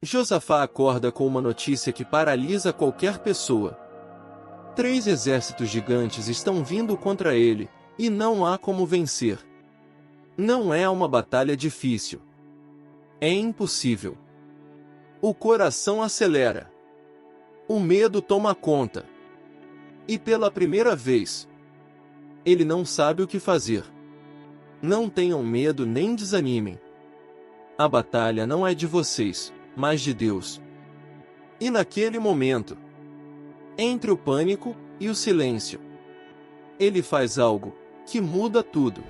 Josafá acorda com uma notícia que paralisa qualquer pessoa. 3 exércitos gigantes estão vindo contra ele, e não há como vencer. Não é uma batalha difícil. É impossível. O coração acelera. O medo toma conta. E pela primeira vez, ele não sabe o que fazer. Não tenham medo nem desanimem. A batalha não é de vocês, mas de Deus. E naquele momento, entre o pânico e o silêncio, ele faz algo que muda tudo.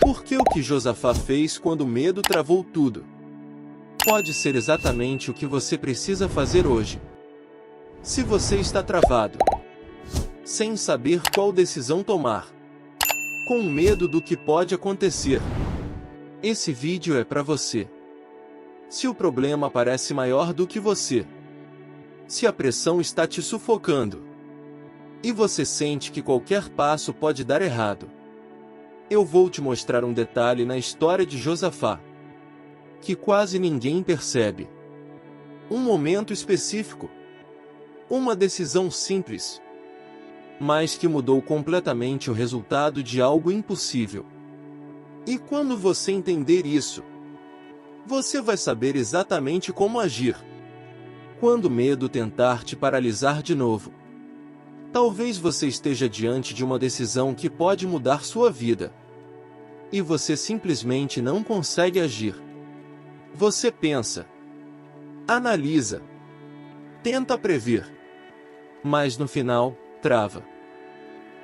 Porque o que Josafá fez quando o medo travou tudo pode ser exatamente o que você precisa fazer hoje. Se você está travado, sem saber qual decisão tomar, com medo do que pode acontecer, esse vídeo é para você. Se o problema parece maior do que você, se a pressão está te sufocando, e você sente que qualquer passo pode dar errado, eu vou te mostrar um detalhe na história de Josafá, que quase ninguém percebe. Um momento específico, uma decisão simples, mas que mudou completamente o resultado de algo impossível. E quando você entender isso, você vai saber exatamente como agir quando o medo tentar te paralisar de novo. Talvez você esteja diante de uma decisão que pode mudar sua vida, e você simplesmente não consegue agir. Você pensa, analisa, tenta prever, mas no final, trava.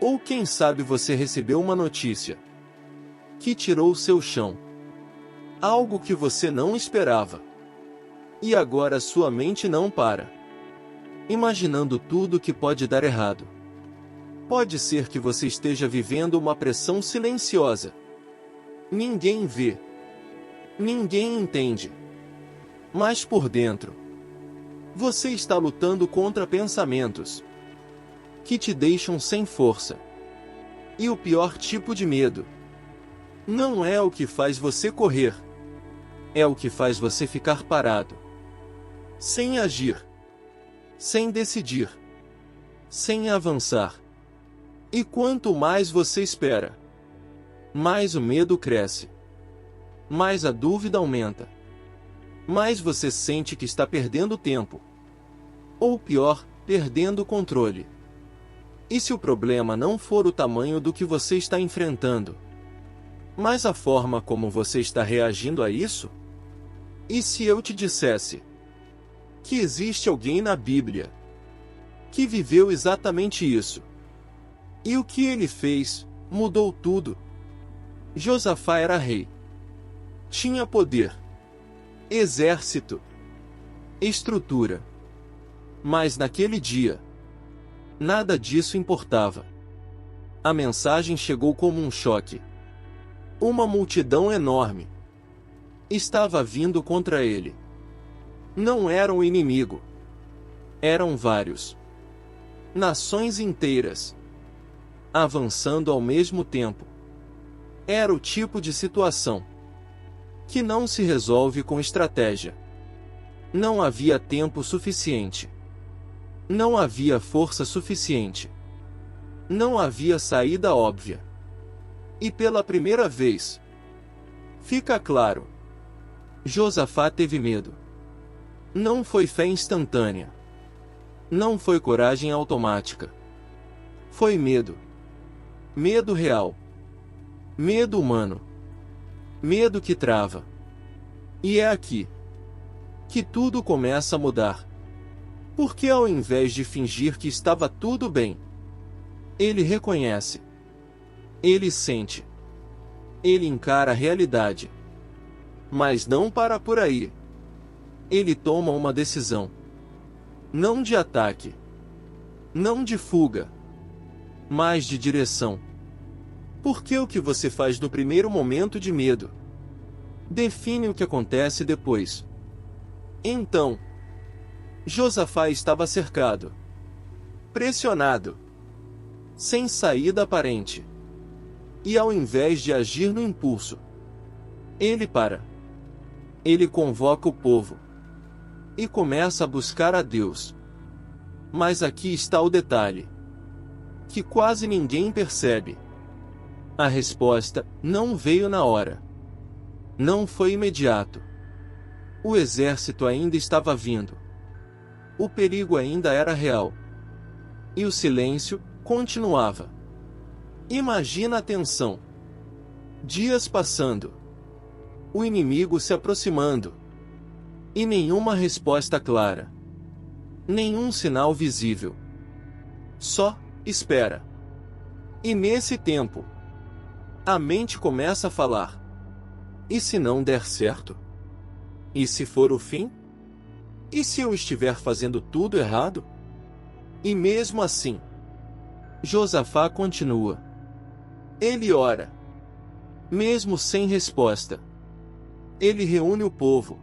Ou quem sabe você recebeu uma notícia que tirou o seu chão. Algo que você não esperava. E agora sua mente não para, imaginando tudo que pode dar errado. Pode ser que você esteja vivendo uma pressão silenciosa. Ninguém vê. Ninguém entende. Mas por dentro, você está lutando contra pensamentos que te deixam sem força. E o pior tipo de medo não é o que faz você correr, é o que faz você ficar parado, sem agir, sem decidir, sem avançar. E quanto mais você espera, mais o medo cresce, mais a dúvida aumenta, mais você sente que está perdendo tempo, ou pior, perdendo o controle. E se o problema não for o tamanho do que você está enfrentando, mas a forma como você está reagindo a isso? E se eu te dissesse que existe alguém na Bíblia que viveu exatamente isso? E o que ele fez mudou tudo. Josafá era rei. Tinha poder, exército, estrutura. Mas naquele dia, nada disso importava. A mensagem chegou como um choque. Uma multidão enorme estava vindo contra ele. Não era um inimigo. Eram vários. Nações inteiras avançando ao mesmo tempo. Era o tipo de situação que não se resolve com estratégia. Não havia tempo suficiente. Não havia força suficiente. Não havia saída óbvia. E pela primeira vez, fica claro, Josafá teve medo. Não foi fé instantânea. Não foi coragem automática. Foi medo. Medo real. Medo humano. Medo que trava. E é aqui que tudo começa a mudar. Porque ao invés de fingir que estava tudo bem, ele reconhece. Ele sente. Ele encara a realidade. Mas não para por aí. Ele toma uma decisão. Não de ataque. Não de fuga. Mas de direção. Porque o que você faz no primeiro momento de medo define o que acontece depois. Então, Josafá estava cercado, pressionado, sem saída aparente. E ao invés de agir no impulso, ele para. Ele convoca o povo. e começa a buscar a Deus. Mas aqui está o detalhe, que quase ninguém percebe. A resposta não veio na hora. Não foi imediato. O exército ainda estava vindo. O perigo ainda era real. E o silêncio continuava. Imagina a tensão. Dias passando. O inimigo se aproximando. E nenhuma resposta clara. Nenhum sinal visível. Só espera. E nesse tempo, a mente começa a falar. E se não der certo? E se for o fim? E se eu estiver fazendo tudo errado? E mesmo assim, Josafá continua. Ele ora. Mesmo sem resposta. Ele reúne o povo.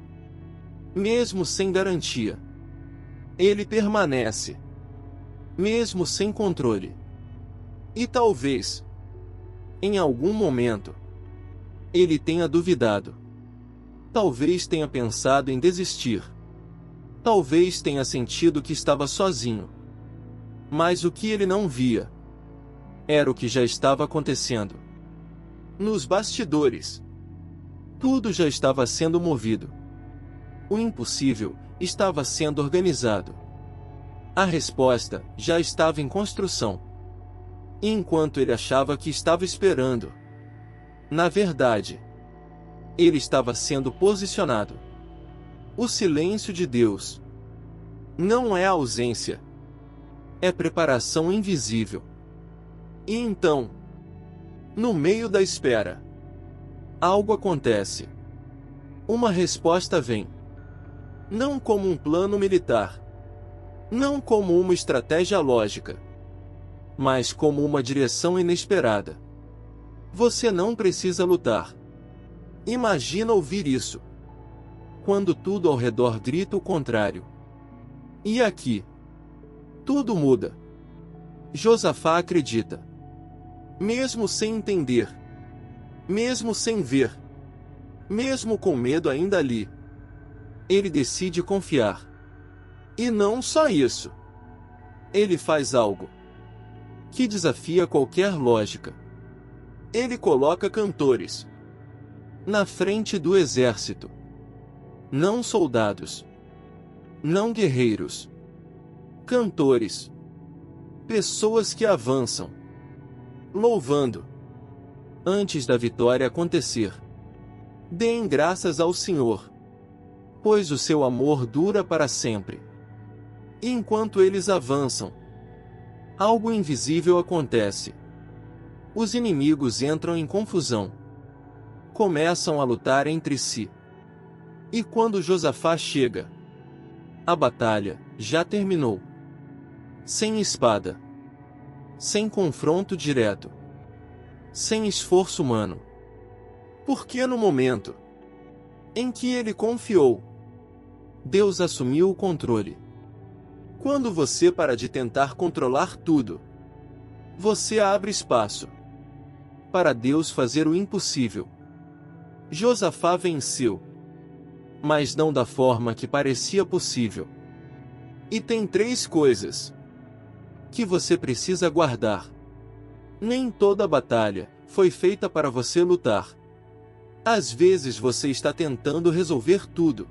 Mesmo sem garantia. Ele permanece. Mesmo sem controle. E talvez, em algum momento, ele tenha duvidado. Talvez tenha pensado em desistir. Talvez tenha sentido que estava sozinho. Mas o que ele não via era o que já estava acontecendo. Nos bastidores, tudo já estava sendo movido. O impossível estava sendo organizado. A resposta já estava em construção. E enquanto ele achava que estava esperando, na verdade, ele estava sendo posicionado. O silêncio de Deus não é ausência, é preparação invisível. E então, no meio da espera, algo acontece. Uma resposta vem. Não como um plano militar, não como uma estratégia lógica, mas como uma direção inesperada. Você não precisa lutar. Imagina ouvir isso, quando tudo ao redor grita o contrário. E aqui, tudo muda. Josafá acredita. Mesmo sem entender. Mesmo sem ver. Mesmo com medo ainda ali. Ele decide confiar. E não só isso. Ele faz algo que desafia qualquer lógica. Ele coloca cantores na frente do exército. Não soldados. Não guerreiros. Cantores. Pessoas que avançam, louvando. Antes da vitória acontecer, deem graças ao Senhor, pois o seu amor dura para sempre. E enquanto eles avançam, algo invisível acontece. Os inimigos entram em confusão. Começam a lutar entre si. E quando Josafá chega, a batalha já terminou. Sem espada. Sem confronto direto. Sem esforço humano. Porque no momento em que ele confiou, Deus assumiu o controle. Quando você para de tentar controlar tudo, você abre espaço para Deus fazer o impossível. Josafá venceu, mas não da forma que parecia possível. E tem 3 coisas que você precisa guardar. Nem toda batalha foi feita para você lutar. Às vezes você está tentando resolver tudo,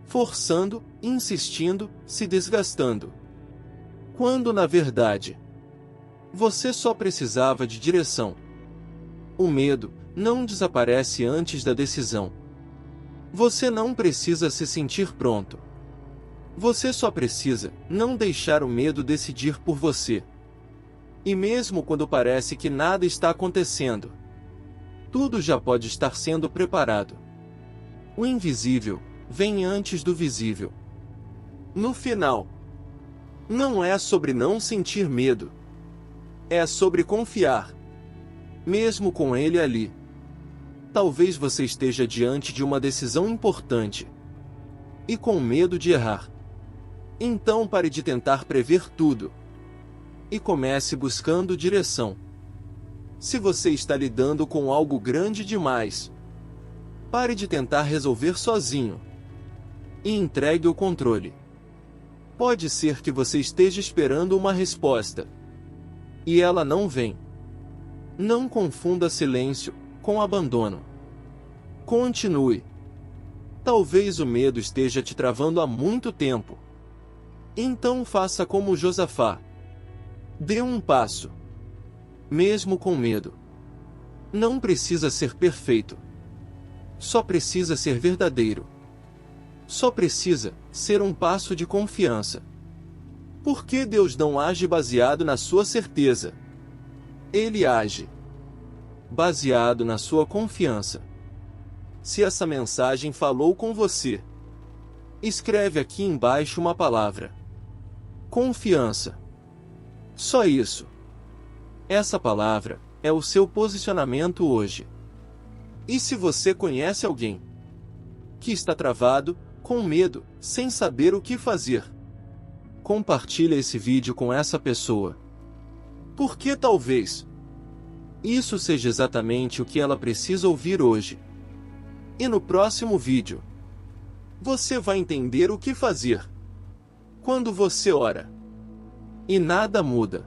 forçando, insistindo, se desgastando, quando na verdade você só precisava de direção. O medo não desaparece antes da decisão. Você não precisa se sentir pronto. Você só precisa não deixar o medo decidir por você. E mesmo quando parece que nada está acontecendo, tudo já pode estar sendo preparado. O invisível vem antes do visível. No final, não é sobre não sentir medo. É sobre confiar, mesmo com ele ali. Talvez você esteja diante de uma decisão importante e com medo de errar. Então pare de tentar prever tudo e comece buscando direção. Se você está lidando com algo grande demais, pare de tentar resolver sozinho e entregue o controle. Pode ser que você esteja esperando uma resposta e ela não vem. Não confunda silêncio com abandono. Continue. Talvez o medo esteja te travando há muito tempo. Então faça como Josafá. Dê um passo. Mesmo com medo. Não precisa ser perfeito. Só precisa ser verdadeiro. Só precisa ser um passo de confiança. Porque Deus não age baseado na sua certeza. Ele age baseado na sua confiança. Se essa mensagem falou com você, escreve aqui embaixo uma palavra: confiança. Só isso. Essa palavra é o seu posicionamento hoje. E se você conhece alguém que está travado, com medo, sem saber o que fazer, compartilhe esse vídeo com essa pessoa. Porque talvez isso seja exatamente o que ela precisa ouvir hoje. E no próximo vídeo, você vai entender o que fazer quando você ora e nada muda.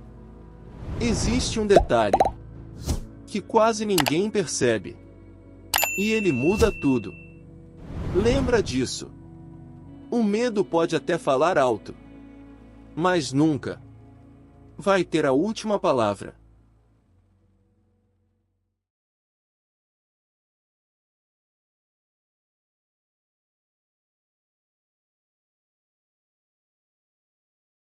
Existe um detalhe que quase ninguém percebe, e ele muda tudo. Lembra disso. O medo pode até falar alto, mas nunca vai ter a última palavra.